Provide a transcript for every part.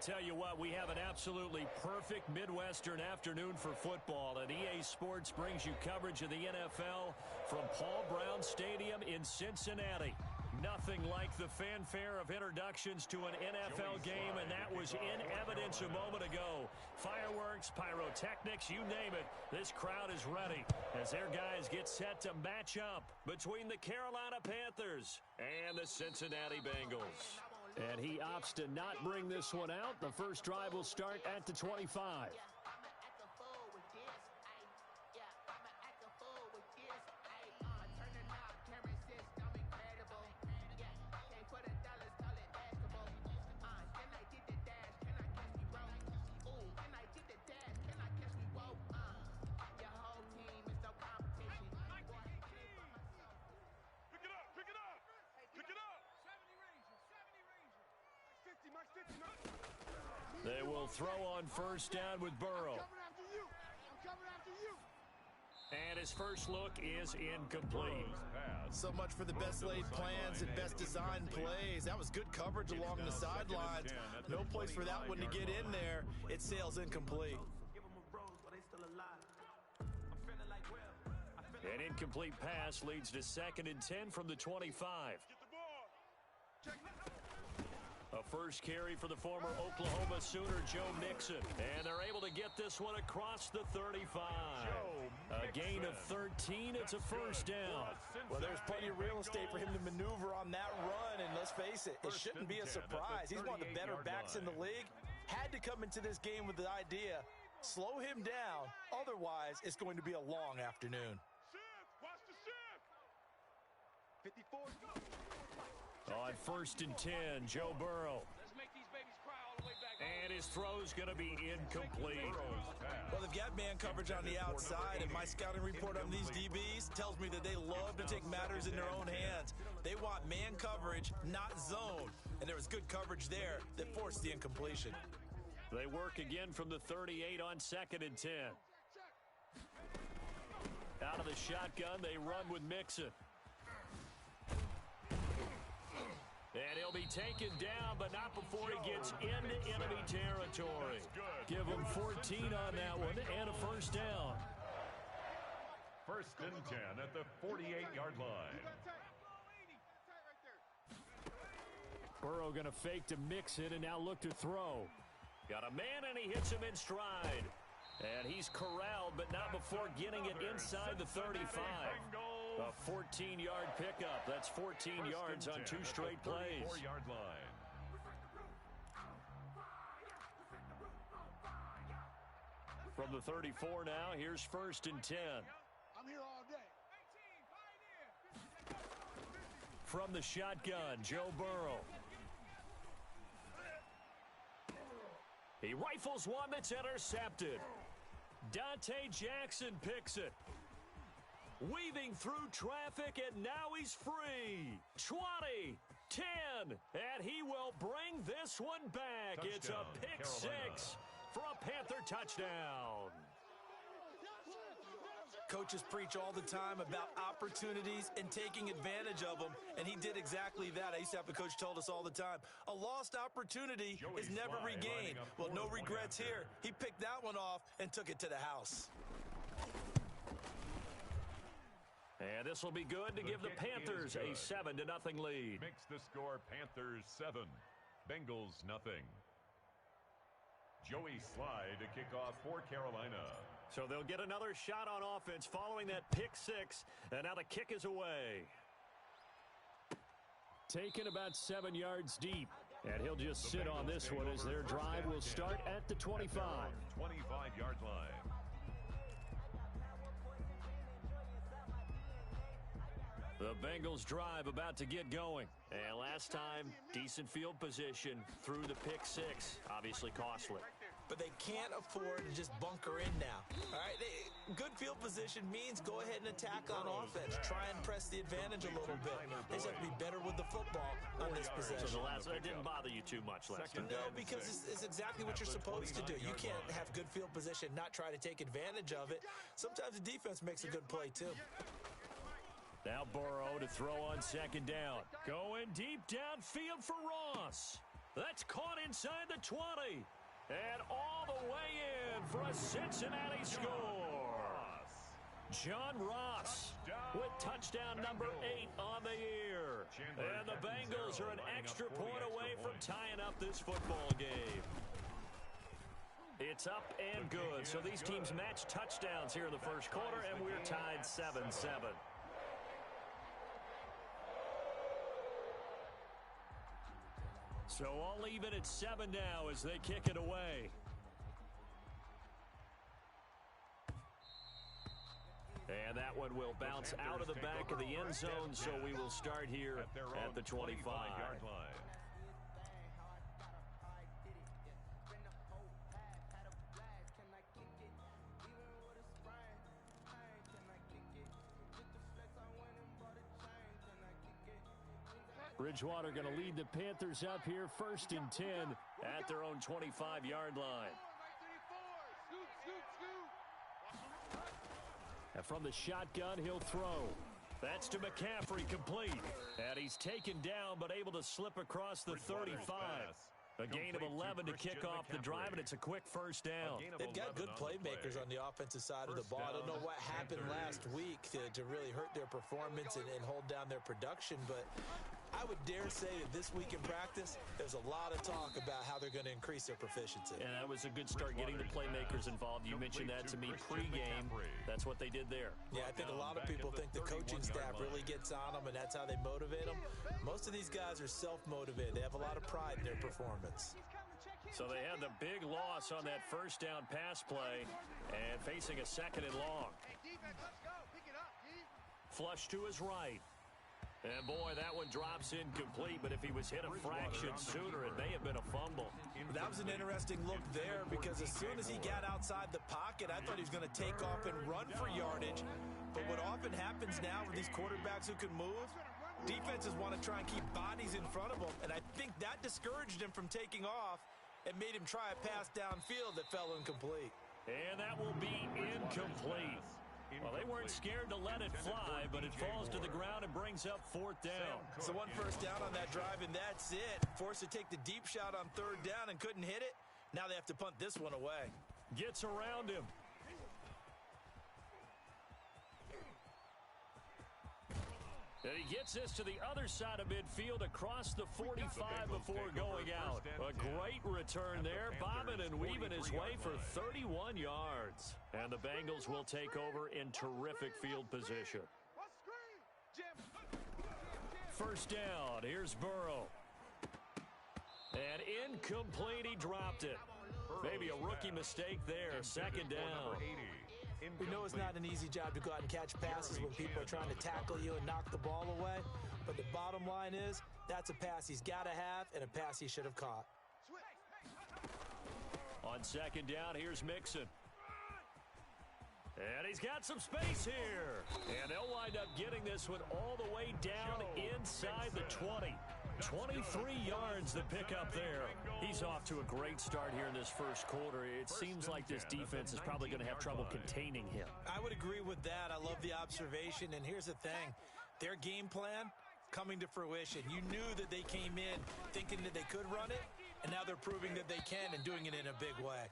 tell you what, we have an absolutely perfect Midwestern afternoon for football, and EA Sports brings you coverage of the NFL from Paul Brown Stadium in Cincinnati. Nothing like the fanfare of introductions to an NFL game, and that was in evidence a moment ago. Fireworks, pyrotechnics, you name it. This crowd is ready as their guys get set to match up between the Carolina Panthers and the Cincinnati Bengals. And he opts to not bring this one out. The first drive will start at the 25. They will throw on first down with Burrow. And his first look is incomplete. So much for the best laid plans and best designed plays. That was good coverage along the sidelines. No place for that one to get in there. It sails incomplete. An incomplete pass leads to 2nd and 10 from the 25. A first carry for the former Oklahoma Sooner, Joe Mixon. And they're able to get this one across the 35. A gain of 13. It's a first down. Well, there's plenty of real estate for him to maneuver on that run. And let's face it, it shouldn't be a surprise. He's one of the better backs in the league. Had to come into this game with the idea, slow him down. Otherwise, it's going to be a long afternoon. Watch the shift. 54. On 1st and 10, Joe Burrow. Let's make these babies cry all the way back. And his throw's going to be incomplete. Well, they've got man coverage on the outside, and my scouting report on these DBs tells me that they love to take matters in their own hands. They want man coverage, not zone. And there was good coverage there that forced the incompletion. They work again from the 38 on 2nd and 10. Out of the shotgun, they run with Mixon. And he'll be taken down, but not before he gets into enemy territory. Give him 14 on that one and a first down. 1st and 10 at the 48-yard line. Burrow going to fake to Mixon and now look to throw. Got a man, and he hits him in stride. And he's corralled, but not before getting it inside the 35. A 14-yard pickup. That's 14 yards on 2 straight plays. 4-yard line. From the 34 now, here's 1st and 10. I'm here all day. From the shotgun, Joe Burrow. He rifles one that's intercepted. Dante Jackson picks it. Weaving through traffic, and now he's free. 20, 10, and he will bring this one back. Touchdown, it's a pick Carolina. 6 for a Panther touchdown. Coaches preach all the time about opportunities and taking advantage of them, and he did exactly that. I used to have a coach told us all the time, a lost opportunity is never regained. Well, no regrets here. He picked that one off and took it to the house. And this will be good to give the Panthers a 7-0 lead. Makes the score Panthers 7, Bengals nothing. Joey Slye to kick off for Carolina. So they'll get another shot on offense following that pick 6, and now the kick is away. Taken about 7 yards deep, and he'll just sit on this one as their drive will start at the 25. 25-yard line. The Bengals drive about to get going. And last time, decent field position through the pick 6. Obviously costly. But they can't afford to just bunker in now. All right, good field position means go ahead and attack on offense. Try and press the advantage a little bit. They just have to be better with the football on this possession. So the last one didn't bother you too much last time. No, because it's exactly what you're supposed to do. You can't have good field position, not try to take advantage of it. Sometimes the defense makes a good play, too. Now Burrow to throw on 2nd down. Going deep downfield for Ross. That's caught inside the 20. And all the way in for a Cincinnati score. John Ross with touchdown number 8 on the year. And the Bengals are an extra point away from tying up this football game. It's up and good. So these teams match touchdowns here in the first quarter, and we're tied 7-7. So all even at 7 now as they kick it away. And that one will bounce out of the back of the end zone, so we will start here at the 25-yard line. Bridgewater going to lead the Panthers up here, 1st and 10 at their own 25-yard line. And from the shotgun, he'll throw. That's to McCaffrey, complete. And he's taken down, but able to slip across the 35. A gain of 11 to kick off the drive, and it's a quick first down. They've got good playmakers on the offensive side of the ball. I don't know what happened last week to really hurt their performance and hold down their production, but I would dare say that this week in practice, there's a lot of talk about how they're going to increase their proficiency. And that was a good start getting the playmakers involved. You mentioned that to me pregame. That's what they did there. Yeah, I think a lot of people think the coaching staff really gets on them, and that's how they motivate them. Most of these guys are self-motivated. They have a lot of pride in their performance. So they had the big loss on that first down pass play and facing a 2nd and long. Flush to his right. And, boy, that one drops incomplete, but if he was hit a fraction sooner, it may have been a fumble. That was an interesting look there because as soon as he got outside the pocket, I thought he was going to take off and run for yardage. But what often happens now with these quarterbacks who can move, defenses want to try and keep bodies in front of them, and I think that discouraged him from taking off and made him try a pass downfield that fell incomplete. And that will be incomplete. Well, they weren't scared to let it fly, but it falls to the ground and brings up 4th down. So 1 first down on that drive, and that's it. Forced to take the deep shot on 3rd down and couldn't hit it. Now they have to punt this one away. Gets around him. And he gets this to the other side of midfield across the 45 before going out. A great return there, bobbing and weaving his way for 31 yards. And the Bengals will take over in terrific field position. First down, here's Burrow. And incomplete, he dropped it. Maybe a rookie mistake there, 2nd down. We know it's not an easy job to go out and catch passes when people are trying to tackle you and knock the ball away. But the bottom line is, that's a pass he's got to have and a pass he should have caught. On 2nd down, here's Mixon. And he's got some space here. And they'll wind up getting this one all the way down inside the 20. 23 yards the pickup there. He's off to a great start here in this first quarter. It seems like this defense is probably going to have trouble containing him. I would agree with that. I love the observation. And here's the thing. Their game plan coming to fruition. You knew that they came in thinking that they could run it, and now they're proving that they can and doing it in a big way.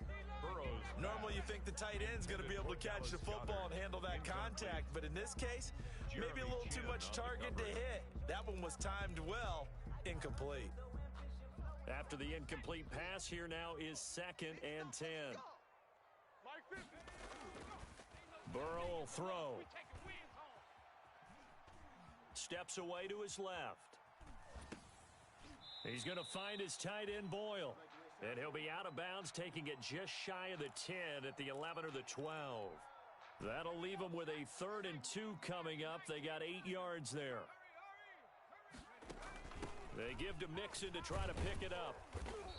Normally you think the tight end's going to be able to catch the football and handle that contact, but in this case, maybe a little too much target to hit. That one was timed well. Incomplete. After the incomplete pass, here now is 2nd and 10. Burrow will throw. Steps away to his left. He's going to find his tight end Boyle. And he'll be out of bounds, taking it just shy of the 10 at the 11 or the 12. That'll leave him with a 3rd and 2 coming up. They got 8 yards there. They give to Mixon to try to pick it up.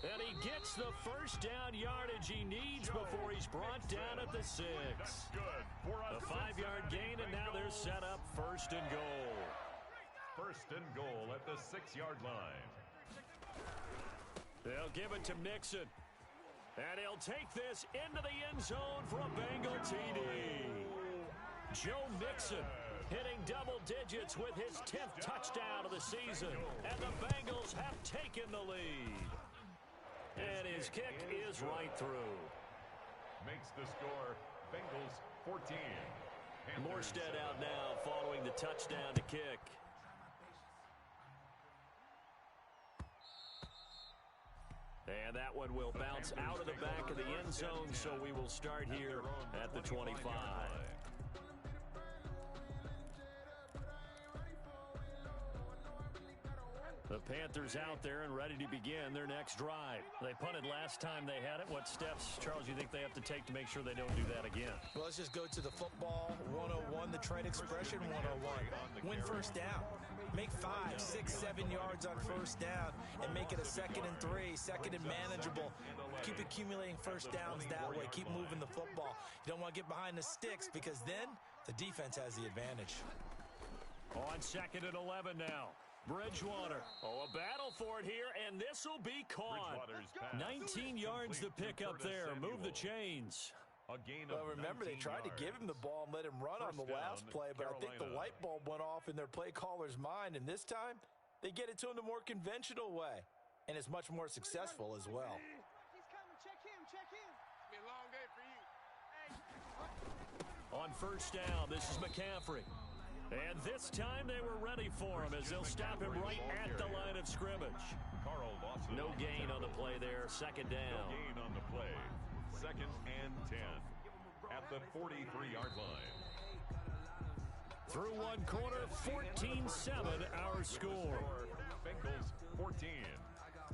And he gets the first down yardage he needs before he's brought down at the 6. A 5-yard gain, and now they're set up 1st and goal. 1st and goal at the 6-yard line. They'll give it to Mixon. And he'll take this into the end zone for a Bengal TD. Joe Mixon hitting double digits with his 10th touchdown of the season. And the Bengals have taken the lead. And his kick is right through. Makes the score Bengals 14. Morstead out now following the touchdown to kick. And that one will bounce out of the back of the end zone, so we will start here at the 25. The Panthers out there and ready to begin their next drive. They punted last time they had it. What steps, Charles, you think they have to take to make sure they don't do that again? Well, let's just go to the football 101, the trade expression 101. Win first down. Make 5, 6, 7 yards on first down and make it a 2nd and 3, 2nd and manageable. Keep accumulating first downs that way. Keep moving the football. You don't want to get behind the sticks because then the defense has the advantage. On 2nd and 11 now. Bridgewater. Oh, a battle for it here, and this will be caught. 19 yards to pick up there. Move the chains. Well, remember, they tried to give him the ball and let him run on the last play, but I think the light bulb went off in their play caller's mind, and this time they get it to him the more conventional way, and it's much more successful as well. He's coming. Check him. It's been a long day for you. On first down, this is McCaffrey. And this time they were ready for him as they'll stop him right at the line of scrimmage. No gain on the play there. 2nd down. No gain on the play. 2nd and 10 at the 43-yard line. Through one quarter, 14-7 our score. Bengals 14,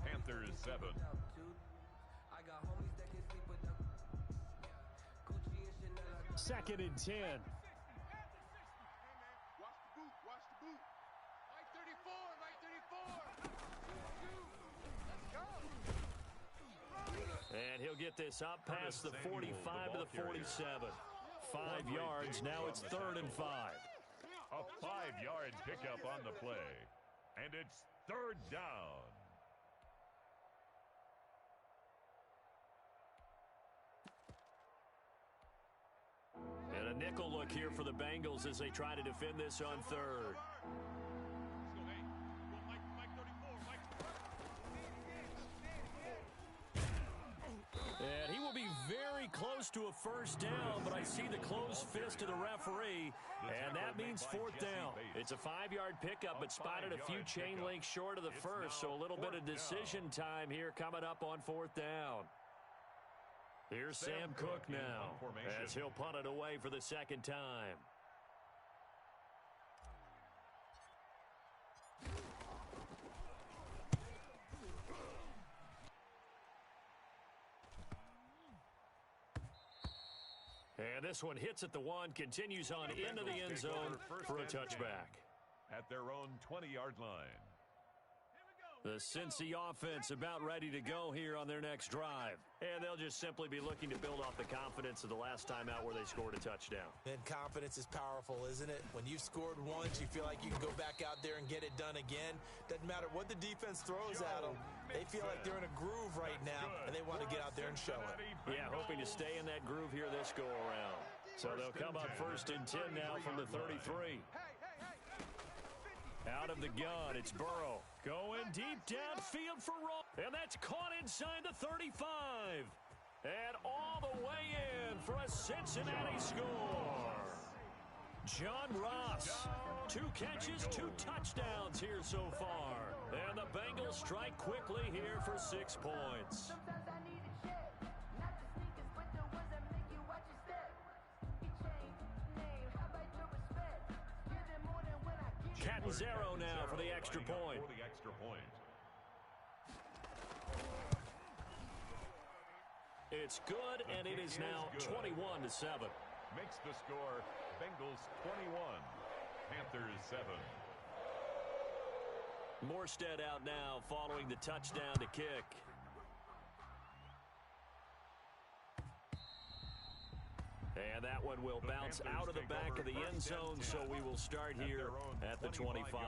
Panthers 7. 2nd and 10. Watch the boot. Mike 34. Let's go. And he'll get this up past the 45 to the 47. 5 yards. Now it's 3rd and 5. A 5-yard pickup on the play. And it's 3rd down. And a nickel look here for the Bengals as they try to defend this on 3rd. And he will be very close to a first down, but I see the closed fist of the referee, and that means 4th down. It's a 5-yard pickup, but spotted a few chain links short of the first, so a little bit of decision time here coming up on 4th down. Here's Sam Cook now as he'll punt it away for the 2nd time. And this one hits at the 1, continues on into the end zone for a touchback. At their own 20-yard line. The Cincy offense about ready to go here on their next drive. And they'll just simply be looking to build off the confidence of the last time out where they scored a touchdown. And confidence is powerful, isn't it? When you've scored once, you feel like you can go back out there and get it done again. Doesn't matter what the defense throws at them. They feel like they're in a groove right now, and they want to get out there and show it. Yeah, hoping to stay in that groove here this go-around. So they'll come up 1st and 10 now from the 33. Out of the gun, it's Burrow. Going deep downfield for Roll. And that's caught inside the 35. And all the way in for a Cincinnati score. John Ross, 2 catches, 2 touchdowns here so far. And the Bengals strike quickly here for 6 points. Catanzaro now for the extra point. It's good, and it is now 21-7. Makes the score Bengals 21, Panthers 7. Morstead out now following the touchdown to kick. And that one will bounce out of the back of the end zone, so we will start here at the 25.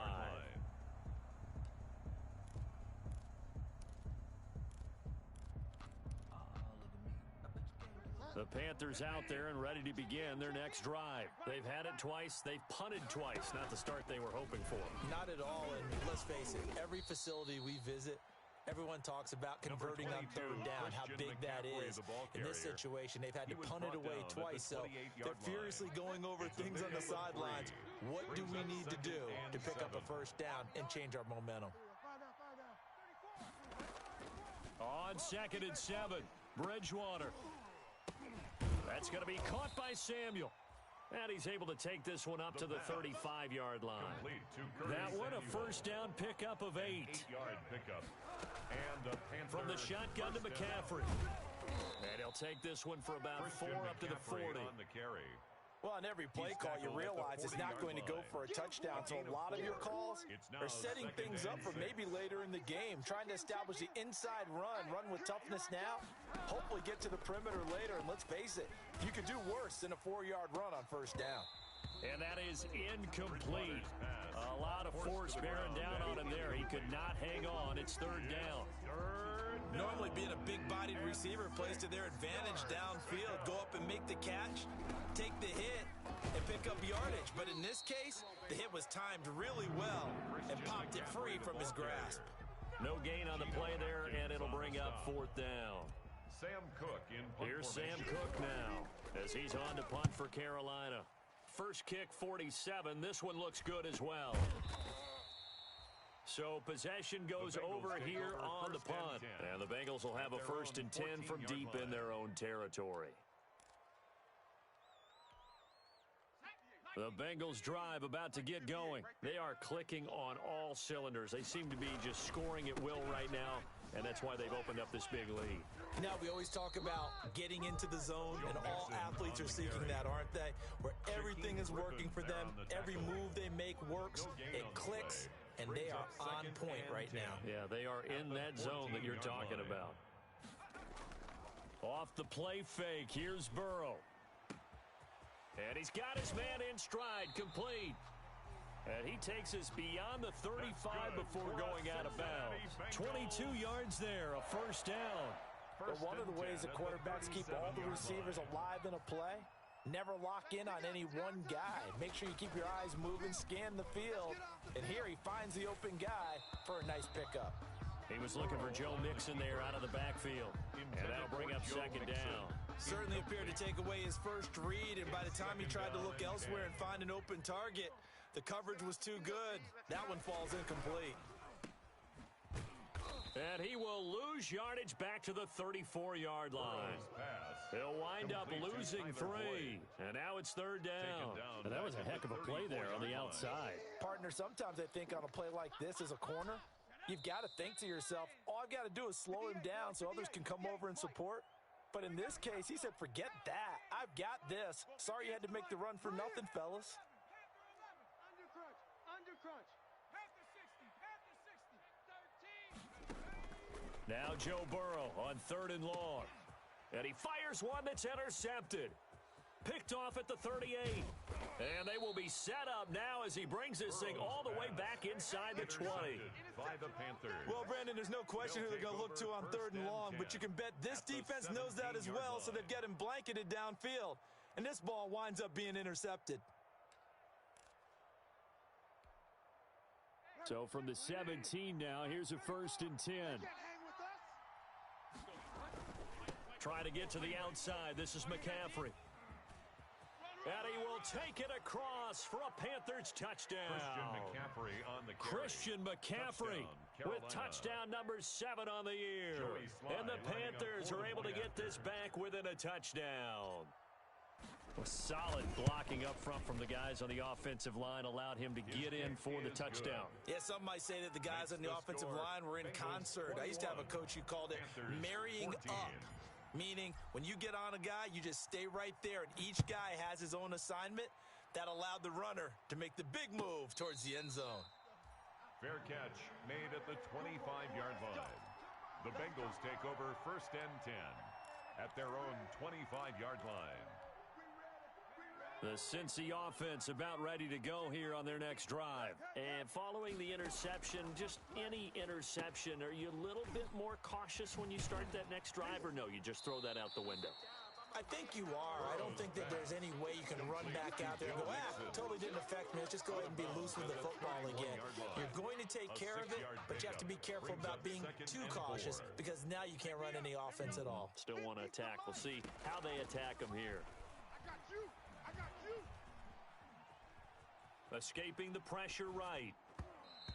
The Panthers out there and ready to begin their next drive. They've had it twice. They've punted twice. Not the start they were hoping for. Not at all, and let's face it, every facility we visit, Everyone talks about converting on third down, how big that is. In this situation, they've had to punt it away twice, so they're furiously going over things on the sidelines. What do we need to do to pick up a first down and change our momentum? On 2nd and 7, Bridgewater. That's going to be caught by Samuel. And he's able to take this one up to the 35-yard line. That one a first down pickup of 8. 8-yard pickup. And from the shotgun to McCaffrey. And he'll take this one for about 4 up to the 40. On the carry. Well, on every play call, you realize it's not going to go for a touchdown, so a lot of your calls are setting things up for maybe later in the game, trying to establish the inside run with toughness now, hopefully get to the perimeter later, and let's face it, you could do worse than a 4-yard run on first down. And that is incomplete. A lot of force bearing down on him there. He could not hang on. It's third down. Normally being a big-bodied receiver plays to their advantage downfield. Go up and make the catch, take the hit, and pick up yardage. But in this case, the hit was timed really well and popped it free from his grasp. No gain on the play there, and it'll bring up 4th down. Sam Cook in punt Here's formation. Sam Cook now as he's on to punt for Carolina. First kick, 47. This one looks good as well. So possession goes over here on the punt. And the Bengals will have a 1st and 10 from deep in their own territory. The Bengals drive about to get going. They are clicking on all cylinders. They seem to be just scoring at will right now, and that's why they've opened up this big lead. Now, we always talk about getting into the zone, and all athletes are seeking that, aren't they? Where everything is working for them, every move they make works, it clicks, and they are on point right now. Yeah, they are in that zone that you're talking about. Off the play fake, here's Burrow. And he's got his man in stride, complete. And he takes us beyond the 35 before going out of bounds. 22 yards there, a first down. But one of the ways that quarterbacks keep all the receivers alive in a play, never lock in on any one guy. Make sure you keep your eyes moving, scan the field. And here he finds the open guy for a nice pickup. He was looking for Joe Mixon there out of the backfield. And that'll bring up 2nd down. Certainly appeared to take away his first read, and by the time he tried to look elsewhere and find an open target, the coverage was too good. That one falls incomplete. And he will lose yardage back to the 34-yard line. He'll wind up losing 3. And now it's 3rd down. And that was a heck of a play there on the outside. Partner, sometimes I think on a play like this as a corner, you've got to think to yourself, all I've got to do is slow him down so others can come over and support. But in this case, he said, forget that. I've got this. Sorry you had to make the run for nothing, fellas. Under crunch. Now Joe Burrow on 3rd and long. And he fires one that's intercepted. Picked off at the 38. And they will be set up now as he brings this thing all the way back inside the 20. By the Panthers. Well, Brandon, there's no question who they're going to look to on 3rd and long, but you can bet this defense knows that as well, so they've got him blanketed downfield. And this ball winds up being intercepted. So from the 17 now, here's a 1st and 10. Trying to get to the outside. This is McCaffrey. And he will take it across for a Panthers touchdown. Christian McCaffrey with touchdown number 7 on the year. And the Panthers are able to get this back within a touchdown. Solid blocking up front from the guys on the offensive line allowed him to get in for the touchdown. Yeah, some might say that the guys on the offensive line were in concert. I used to have a coach who called it marrying up. Meaning, when you get on a guy, you just stay right there, and each guy has his own assignment. That allowed the runner to make the big move towards the end zone. Fair catch made at the 25-yard line. The Bengals take over 1st and 10 at their own 25-yard line. The Cincy offense about ready to go here on their next drive. And following the interception, just any interception, are you a little bit more cautious when you start that next drive, or no, you just throw that out the window? I think you are. I don't think that there's any way you can run back out there and go, totally didn't affect me. Let's just go ahead and be loose with the football again. You're going to take care of it, but you have to be careful about being too cautious because now you can't run any offense at all. Still want to attack. We'll see how they attack him here. I got you. I got you. Escaping the pressure right.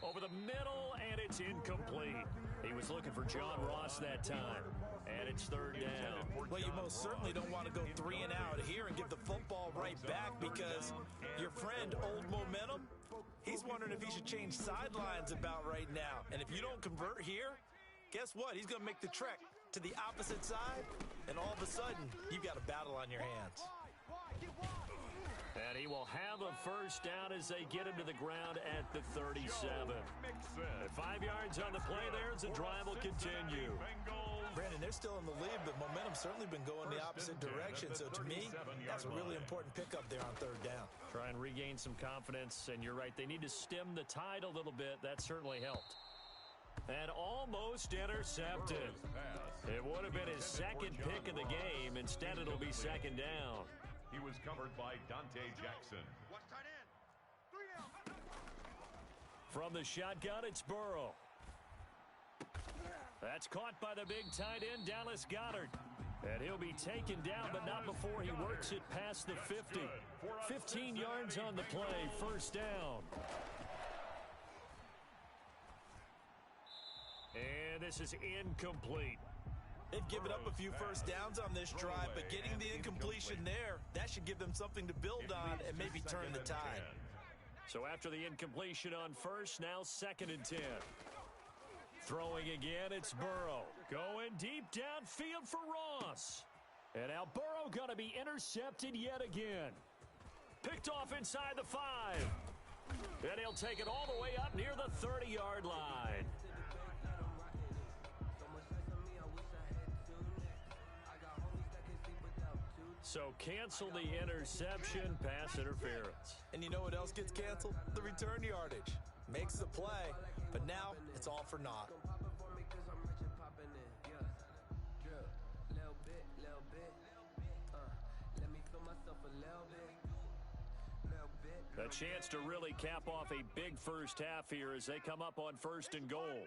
Over the middle, and it's incomplete. He was looking for John Ross that time. And it's third down. Well, you most certainly don't want to go 3 and out here and give the football right back because your friend, Old Momentum, he's wondering if he should change sidelines about right now. And if you don't convert here, guess what? He's going to make the trek to the opposite side, and all of a sudden, you've got a battle on your hands. And he will have a first down as they get him to the ground at the 37. At 5 yards on the play there as the drive will continue. Brandon, they're still in the lead, but momentum's certainly been going the opposite direction. So to me, that's a really important pickup there on third down. Try and regain some confidence, and you're right. They need to stem the tide a little bit. That certainly helped. And almost intercepted. It would have been his second pick of the game. Instead, it'll be second down. He was covered by Dante Jackson. Watch tight end. 3 down. From the shotgun, it's Burrow. That's caught by the big tight end, Dallas Goedert. And he'll be taken down, but not before he works it past the 50. 15 yards on the play, first down. And this is incomplete. They've given up a few first downs on this drive, but getting the incompletion there, that should give them something to build on and maybe turn the tide. So after the incompletion on first, now 2nd and 10. Throwing again, it's Burrow. Going deep downfield for Ross. And now Burrow going to be intercepted yet again. Picked off inside the 5. And he'll take it all the way up near the 30-yard line. So cancel the interception, pass interference. And you know what else gets canceled? The return yardage. Makes the play, but now it's all for naught. A chance to really cap off a big first half here as they come up on 1st and goal.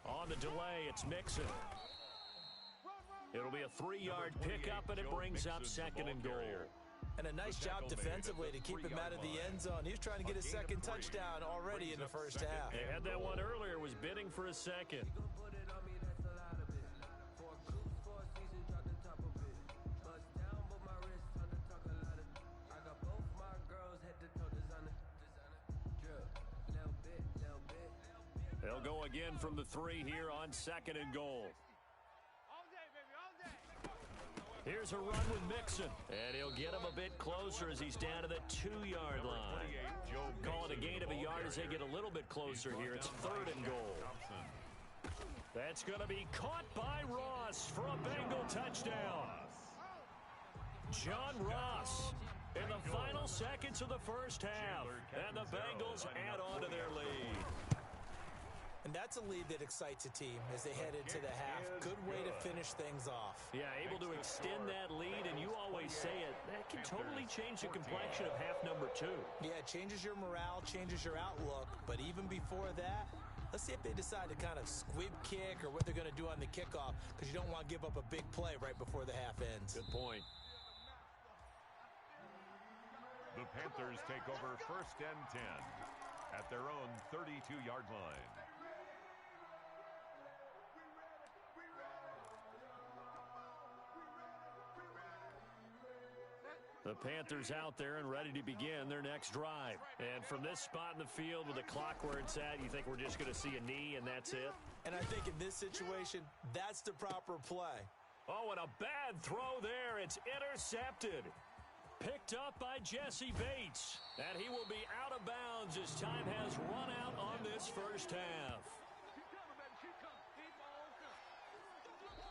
On the delay, it's Mixon. It'll be a 3-yard pickup, and it brings up 2nd and goal. And a nice job defensively to keep him out of the end zone. He was trying to get his second touchdown already in the first half. They had that one earlier, was bidding for a second. They'll go again from the 3 here on 2nd and goal. Here's a run with Mixon, and he'll get him a bit closer as he's down to the 2-yard line. Call it a gain of a yard as they get a little bit closer here. It's 3rd and goal. That's going to be caught by Ross for a Bengal touchdown. John Ross in the final seconds of the first half, and the Bengals add on to their lead. And that's a lead that excites a team as they head into the half. Good way to finish things off. Yeah, able to extend that lead, and you always say it, that can totally change the complexion of half number 2. Yeah, it changes your morale, changes your outlook, but even before that, let's see if they decide to kind of squib kick or what they're going to do on the kickoff, because you don't want to give up a big play right before the half ends. Good point. The Panthers take over 1st and 10 at their own 32-yard line. The Panthers out there and ready to begin their next drive. And from this spot in the field with the clock where it's at, you think we're just going to see a knee and that's it? And I think in this situation, that's the proper play. Oh, and a bad throw there. It's intercepted. Picked up by Jesse Bates. And he will be out of bounds as time has run out on this first half.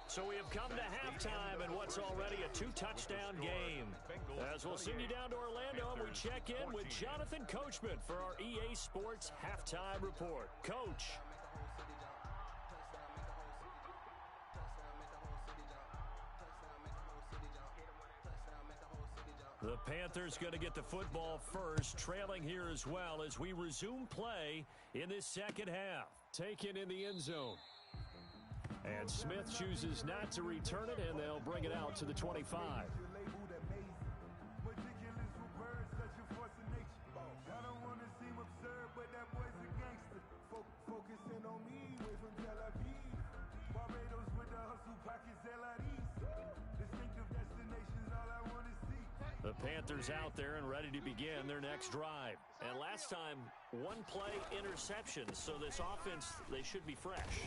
So we have come to halftime in what's already a 2-touchdown game. As we'll send you down to Orlando, and we check in with Jonathan Coachman for our EA Sports Halftime Report. Coach. The Panthers going to get the football first, trailing here as well as we resume play in this second half. Taken in the end zone. And Smith chooses not to return it, and they'll bring it out to the 25. The Panthers out there and ready to begin their next drive. And last time, one play interception. So this offense, they should be fresh.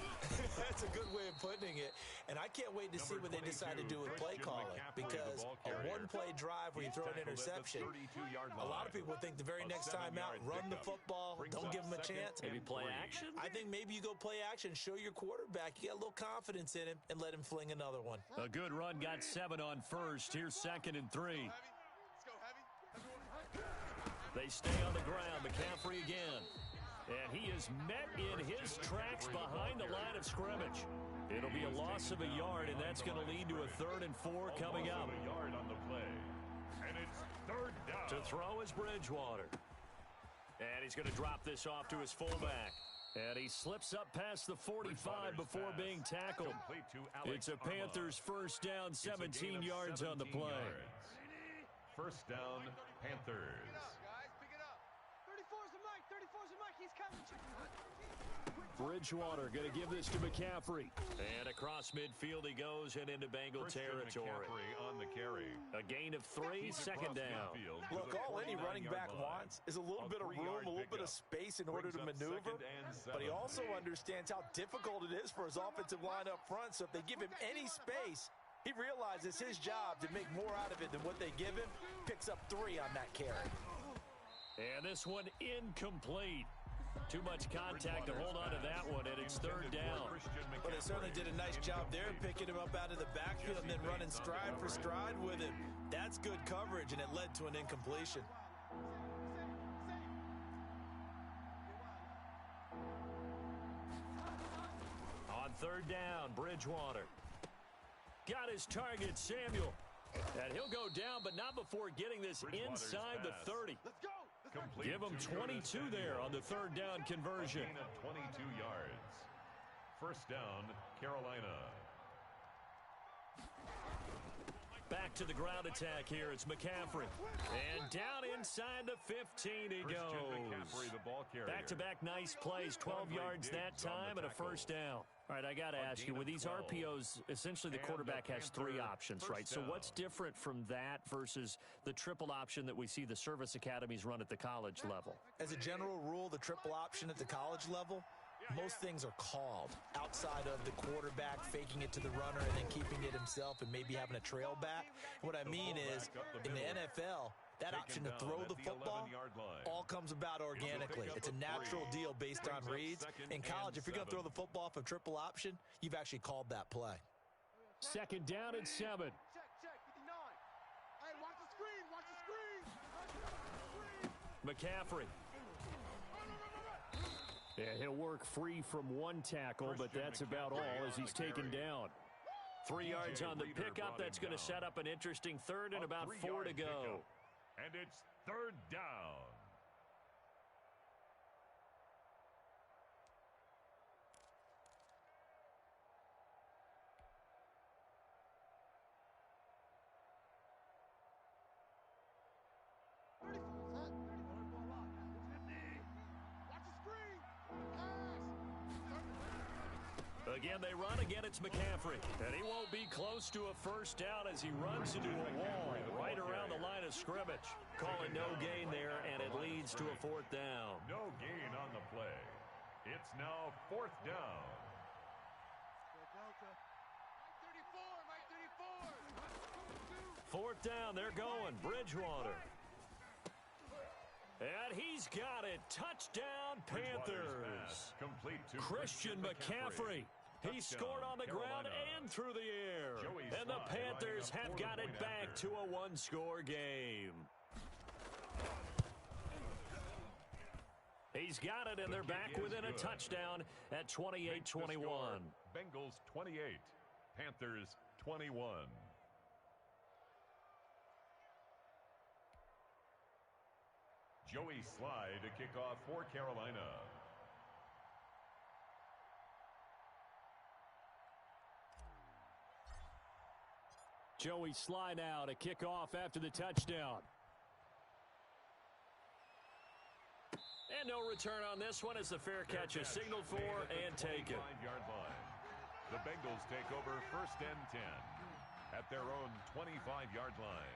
That's a good way of putting it. And I can't wait to see what they decide to do with play calling. Because a one-play drive where you throw an interception, a lot of people think the very next time out, run the football, don't give them a chance. Maybe play action? I think maybe you go play action, show your quarterback, you got a little confidence in him, and let him fling another one. A good run, got 7 on first. Here's 2nd and 3. They stay on the ground. McCaffrey again. And he is met in his tracks behind the line of scrimmage. It'll be a loss of a yard, and that's going to lead to a 3rd and 4 coming up. A yard on the play. And it's 3rd down. To throw is Bridgewater. And he's going to drop this off to his fullback. And he slips up past the 45 before being tackled. It's a Panthers first down, 17 yards on the play. First down, Panthers. Bridgewater going to give this to McCaffrey. And across midfield he goes and into Bengal territory. On the carry. A gain of 3, 2nd down. Look, all any running back wants is a little bit of room, a little bit of space in order to maneuver. But he also understands how difficult it is for his offensive line up front. So if they give him any space, he realizes his job to make more out of it than what they give him. Picks up 3 on that carry. And this one incomplete. Too much contact to hold on to that one, and it's 3rd down. But they certainly did a nice job there, picking him up out of the backfield and then running stride for stride with him. That's good coverage, and it led to an incompletion. On 3rd down, Bridgewater. Got his target, Samuel. And he'll go down, but not before getting this inside the 30. Let's go. Give him 22 there on the 3rd down conversion. Gain of 22 yards. First down, Carolina. Back to the ground attack here. It's McCaffrey. And down inside the 15 he goes. Back-to-back nice plays. 12 yards that time and a first down. All right, I got to ask you, with these RPOs, essentially the quarterback has 3 options, right? So what's different from that versus the triple option that we see the service academies run at the college level? As a general rule, the triple option at the college level, most things are called outside of the quarterback faking it to the runner and then keeping it himself and maybe having a trail back. What I mean is, in the NFL, that option to throw the football all comes about organically. It's a natural deal based on reads. In college, if you're going to throw the football off a triple option, you've actually called that play. 2nd down and 7. Check, 59. Hey, watch the screen, watch the screen. McCaffrey. Yeah, he'll work free from one tackle, but that's about all as he's taken down. 3 yards on the pickup. That's going to set up an interesting 3rd and about 4 to go. And it's 3rd down. Again, they run. Again, it's McCaffrey. And he won't be close to a first down as he runs into a wall right around the line of scrimmage. Calling no gain there, and it leads to a 4th down. No gain on the play. It's now 4th down. Fourth down, they're going. Bridgewater. And he's got it. Touchdown, Panthers. Christian McCaffrey. He scored on the ground and through the air. And the Panthers have got it back to a 1-score game. He's got it, and they're back within a touchdown at 28-21. Bengals 28, Panthers 21. Joey Sly to kick off for Carolina. Joey Sly now to kick off after the touchdown. And no return on this one as the fair catch is signaled for and taken. 25-yard line. The Bengals take over 1st and 10 at their own 25-yard line.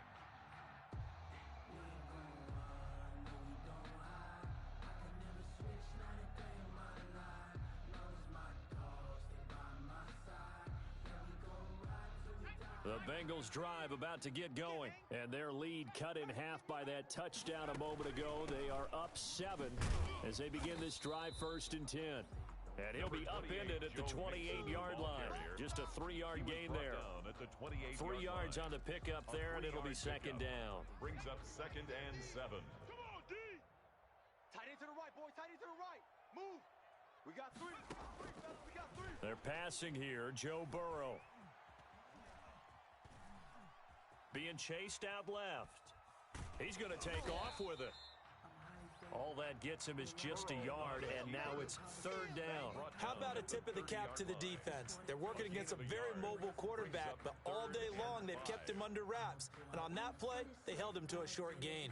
The Bengals drive about to get going, and their lead cut in half by that touchdown a moment ago. They are up 7 as they begin this drive 1st and 10. And he'll be upended at the 28-yard line. Just a 3-yard gain there. 3 yards on the pickup there, and it'll be 2nd down. Brings up 2nd and 7. Come on, D. Tight end to the right, boy. Tight end to the right. Move. We got 3. We got 3. They're passing here. Joe Burrow. Being chased out left. He's going to take off with it. All that gets him is just a yard, and now it's 3rd down. How about a tip of the cap to the defense? They're working against a very mobile quarterback, but all day long they've kept him under wraps. And on that play, they held him to a short gain.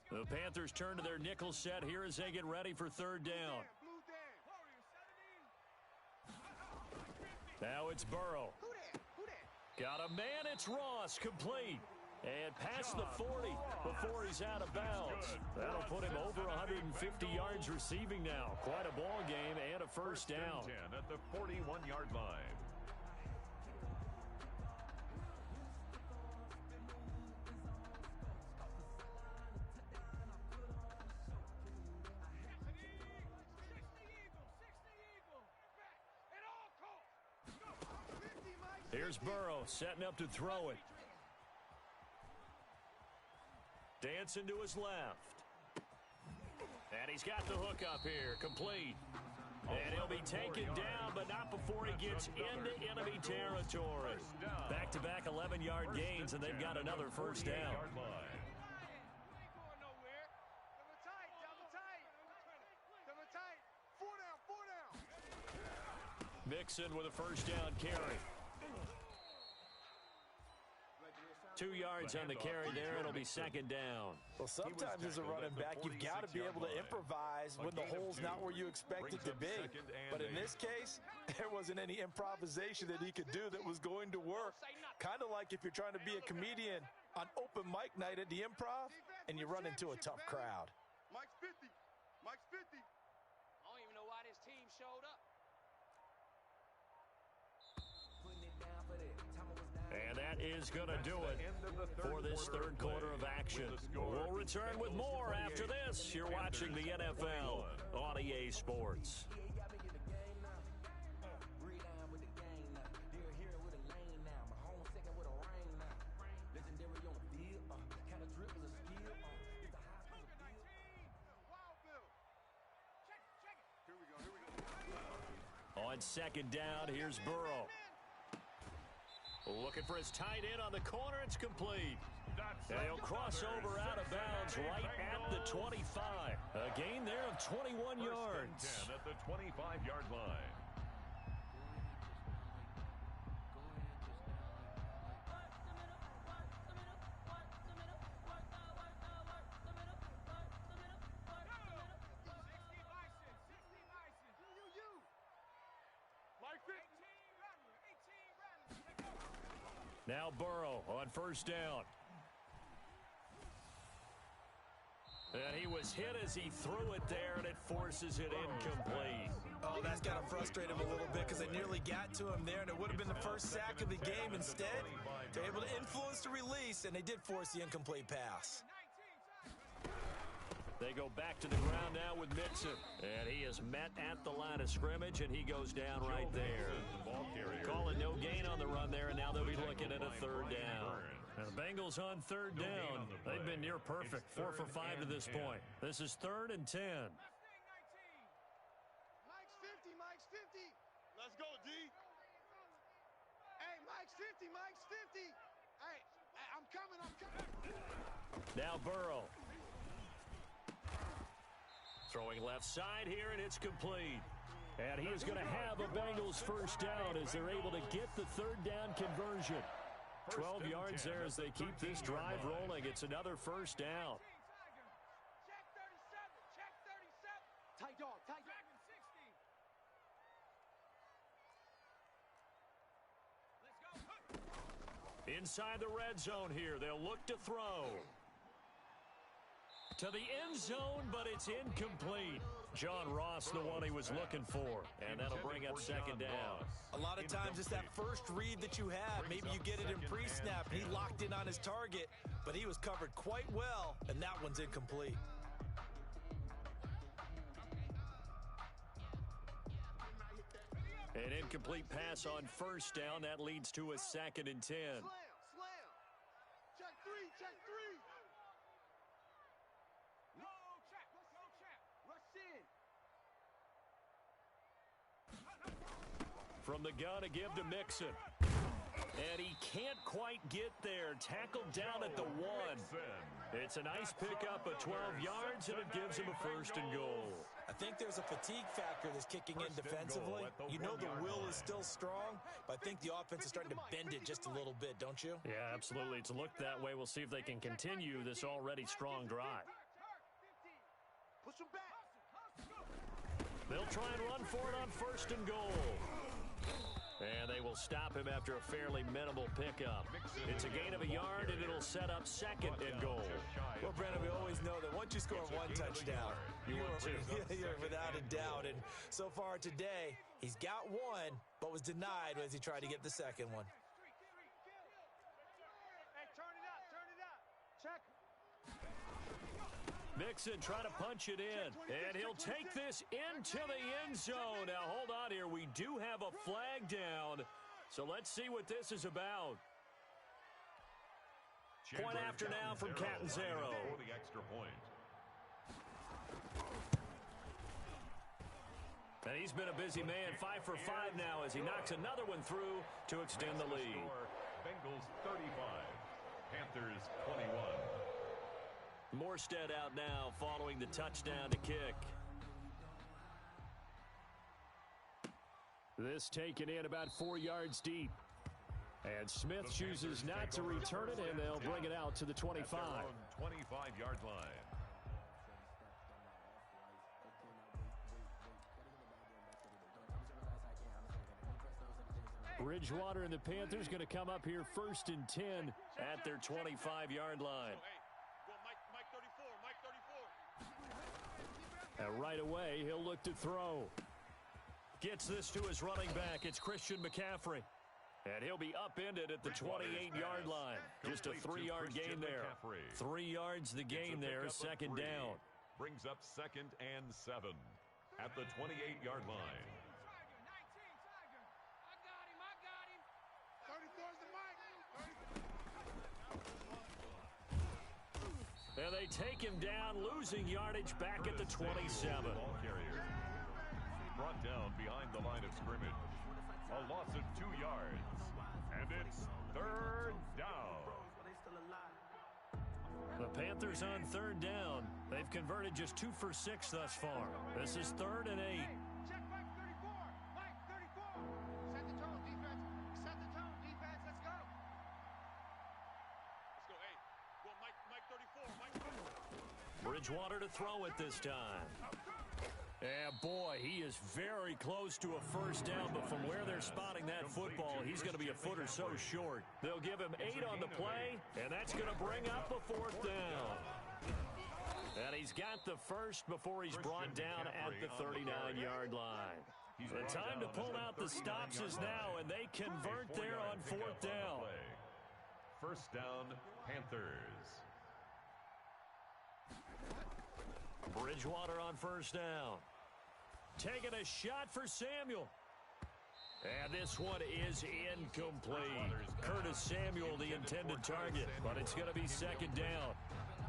The Panthers turn to their nickel set here as they get ready for 3rd down. Now it's Burrow. Got a man, it's Ross, complete. And past the 40 before he's out of bounds. That'll put him over 150 yards receiving now. Quite a ball game and a 1st down. 10 at the 41-yard line. Here's Burrow setting up to throw it. Dancing to his left. And he's got the hook up here, complete. And he'll be taken down, but not before he gets into enemy territory. Back-to-back 11-yard gains, and they've got another 1st down. Mixon with a 1st down carry. 2 yards on the carry there. It'll be 2nd down. Well, sometimes as a running back, you've got to be able to improvise when the hole's not where you expect it to be. But in this case, there wasn't any improvisation that he could do that was going to work. Kind of like if you're trying to be a comedian on open mic night at the Improv and you run into a tough crowd. Mike's 50. Mike's 50. I don't even know why this team showed up. And that is going to do it for this 3rd quarter of action. We'll return with more after this. You're watching the NFL on EA Sports. On 2nd down, here's Burrow. Looking for his tight end on the corner. It's complete. And he'll cross over out of bounds right at the 25. A gain there of 21 yards. 10 at the 25-yard line. Now Burrow on 1st down. And he was hit as he threw it there, and it forces it incomplete. Oh, that's got to frustrate him a little bit because they nearly got to him there, and it would have been the first sack of the game. Instead, they're able to influence the release, and they did force the incomplete pass. They go back to the ground now with Mixon. And he is met at the line of scrimmage, and he goes down right there. Call it no gain on the run there, and now they'll be looking at a 3rd down. Now the Bengals on 3rd down. They've been near perfect, 4 for 5 to this point. This is 3rd and 10. Mike's 50. Mike's 50. Let's go, D. Mike's 50. Hey, I'm coming. Now Burrow. Throwing left side here, and it's complete. And he is going to have a Bengals first down as they're able to get the third down conversion. 12 yards there as they keep this drive rolling. It's another first down. Check 37. Check 37. Tight dog. Tight dog. Inside the red zone here, they'll look to throw. To the end zone, but it's incomplete. John Ross, the one he was looking for, and that'll bring up second down. A lot of times it's that first read that you have. Maybe you get it in pre-snap. He locked in on his target, but he was covered quite well, and that one's incomplete. An incomplete pass on first down. That leads to a 2nd and 10. Slam. Check 3. No check. Rush in. From the gun, a give to Mixon. And he can't quite get there. Tackled down at the 1. It's a nice pickup of 12 yards, and it gives him a 1st and goal. I think there's a fatigue factor that's kicking in defensively. You know the will is still strong, but I think the offense is starting to bend it just a little bit, don't you? Yeah, absolutely. It's looked that way. We'll see if they can continue this already strong drive. Push him back. They'll try and run for it on 1st and goal. And they will stop him after a fairly minimal pickup. It's a gain of a yard, and it'll set up 2nd and goal. Well, Brandon, we always know that once you score one touchdown, you're without a doubt. And so far today, he's got one, but was denied as he tried to get the second one. Hey, turn it up. Check. Mixon trying to punch it in, and he'll take this into the end zone. Now, hold on here. We do have a flag down, so let's see what this is about. Point after now from Catanzaro. For the extra point. And he's been a busy man, 5 for 5 now as he knocks another one through to extend the lead. Bengals 35, Panthers 21. Morstead out now following the touchdown to kick. This taken in about 4 yards deep. And Smith chooses not to return it, and they'll bring it out to the 25. 25-yard line. Bridgewater and the Panthers going to come up here 1st and 10 at their 25-yard line. And right away, he'll look to throw. Gets this to his running back. It's Christian McCaffrey. And he'll be upended at the 28-yard line. Just a 3-yard gain there. 3 yards the gain there, 2nd down. Brings up 2nd and 7 at the 28-yard line. And they take him down, losing yardage back at the 27. Ball carrier. Brought down behind the line of scrimmage. A loss of 2 yards. And it's 3rd down. The Panthers on 3rd down. They've converted just 2 for 6 thus far. This is 3rd and 8. Check Mike 34. Mike 34. Set the tone, defense. Set the tone, defense. Let's go. Let's go. Hey, go Mike 34. Bridgewater to throw it this time. And boy, he is very close to a first down, but from where they're spotting that football, he's going to be a foot or so short. They'll give him 8 on the play, and that's going to bring up a 4th down. And he's got the first before he's brought down at the 39-yard line. The time to pull out the stops is now, and they convert there on 4th down. First down, Panthers. Bridgewater on first down. Taking a shot for Samuel. And this one is incomplete. Curtis Samuel, the intended target, but it's going to be 2nd down.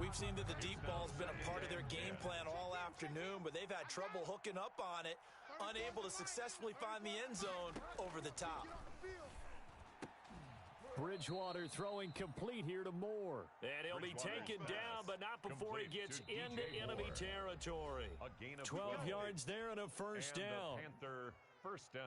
We've seen that the deep ball's been a part of their game plan all afternoon, but they've had trouble hooking up on it, unable to successfully find the end zone over the top. Bridgewater throwing complete here to Moore. And he'll be taken down, but not before he gets into enemy territory. 12 yards there and a first down. Panther first down.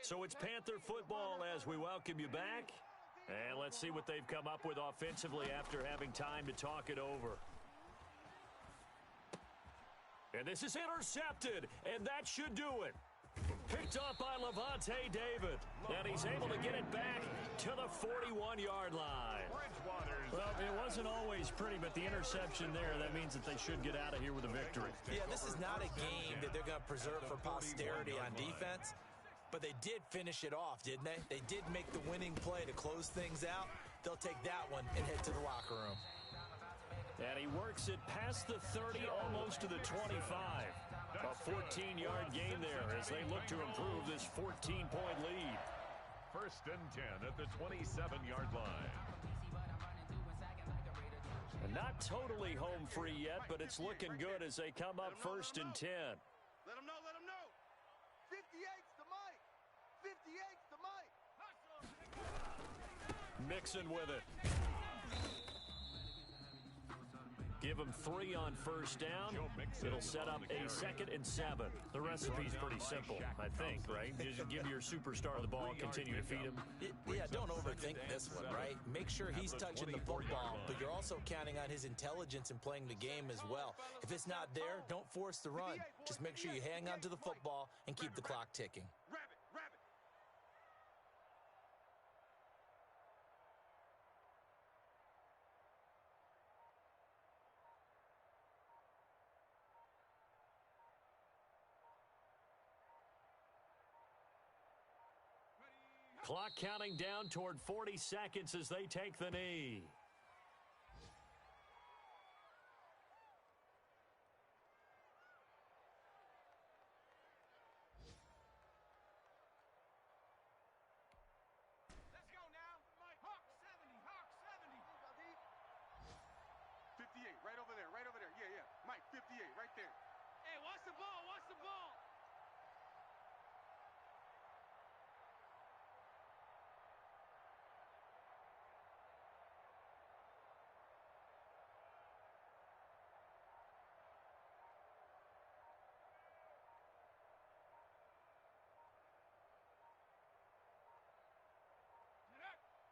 So it's Panther football as we welcome you back. And let's see what they've come up with offensively after having time to talk it over. And this is intercepted, and that should do it. Picked off by Levante David. And he's able to get it back to the 41-yard line. Well, it wasn't always pretty, but the interception there, that means that they should get out of here with a victory. Yeah, this is not a game that they're going to preserve for posterity on defense. But they did finish it off, didn't they? They did make the winning play to close things out. They'll take that one and head to the locker room. And he works it past the 30, almost to the 25. A 14-yard gain there as they look to improve this 14-point lead. First and 10 at the 27-yard line. And not totally home free yet, but it's looking good as they come up first and 10. Let them know, let them know. 58's the mic. 58's the mic. Mixon with it. Give him 3 on first down. It'll set up a 2nd and 7. The recipe's pretty simple, I think, right? Just give your superstar the ball, continue to feed him. Yeah, don't overthink this one, right? Make sure he's touching the football, but you're also counting on his intelligence in playing the game as well. If it's not there, don't force the run. Just make sure you hang on to the football and keep the clock ticking. Rabbit, rabbit. Clock counting down toward 40 seconds as they take the knee. Let's go now. Hawk 70, Hawk 70. 58, right over there, right over there. Yeah, yeah. Mike, 58, right there. Hey, watch the ball, watch the ball.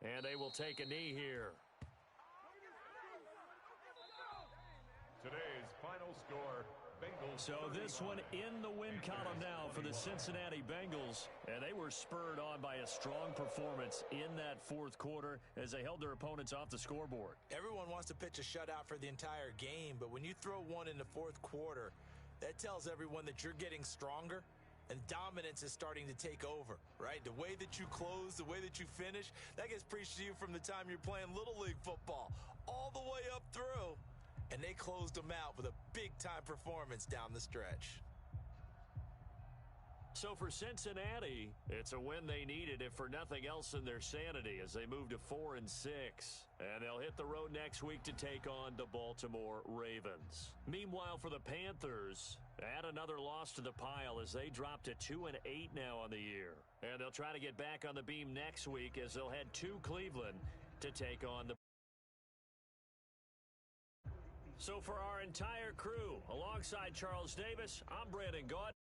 And they will take a knee here. Today's final score, Bengals. So this one in the win column now for the Cincinnati Bengals. And they were spurred on by a strong performance in that fourth quarter as they held their opponents off the scoreboard. Everyone wants to pitch a shutout for the entire game, but when you throw one in the fourth quarter, that tells everyone that you're getting stronger. And dominance is starting to take over, right? The way that you close, the way that you finish, that gets preached to you from the time you're playing Little League football all the way up through. And they closed them out with a big-time performance down the stretch. So for Cincinnati, it's a win they needed, if for nothing else in their sanity, as they move to 4-6. And they'll hit the road next week to take on the Baltimore Ravens. Meanwhile, for the Panthers, add another loss to the pile as they drop to 2-8 now on the year. And they'll try to get back on the beam next week as they'll head to Cleveland to take on the... So for our entire crew, alongside Charles Davis, I'm Brandon Gaudin.